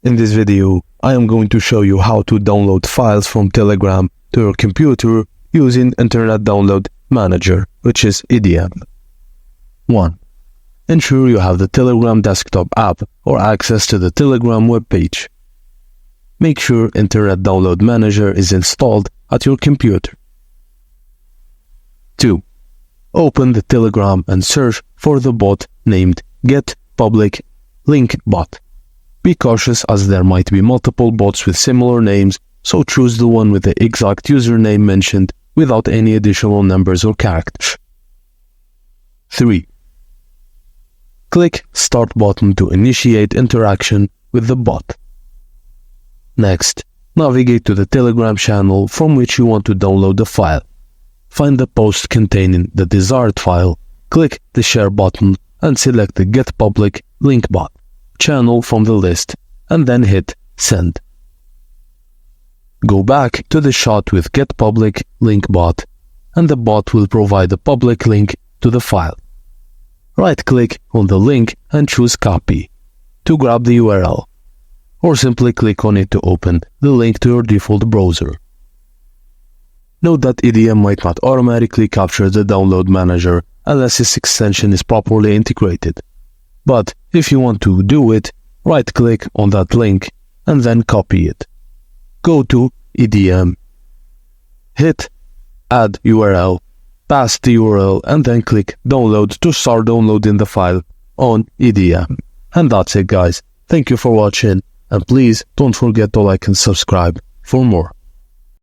In this video, I am going to show you how to download files from Telegram to your computer using Internet Download Manager, which is IDM. 1. Ensure you have the Telegram desktop app or access to the Telegram web page. Make sure Internet Download Manager is installed at your computer. 2. Open the Telegram and search for the bot named getPublicLinkBot. Be cautious as there might be multiple bots with similar names, so choose the one with the exact username mentioned without any additional numbers or characters. 3. Click Start button to initiate interaction with the bot. Next, navigate to the Telegram channel from which you want to download the file. Find the post containing the desired file, click the Share button and select the Get Public Link Bot channel from the list, and then hit Send. Go back to the shot with Get Public Link Bot, and the bot will provide a public link to the file. Right-click on the link and choose Copy to grab the URL, or simply click on it to open the link to your default browser. Note that IDM might not automatically capture the download manager unless this extension is properly integrated. But if you want to do it, right-click on that link and then copy it. Go to IDM, hit Add URL, paste the URL and then click Download to start downloading the file on IDM. And that's it, guys. Thank you for watching, and please don't forget to like and subscribe for more.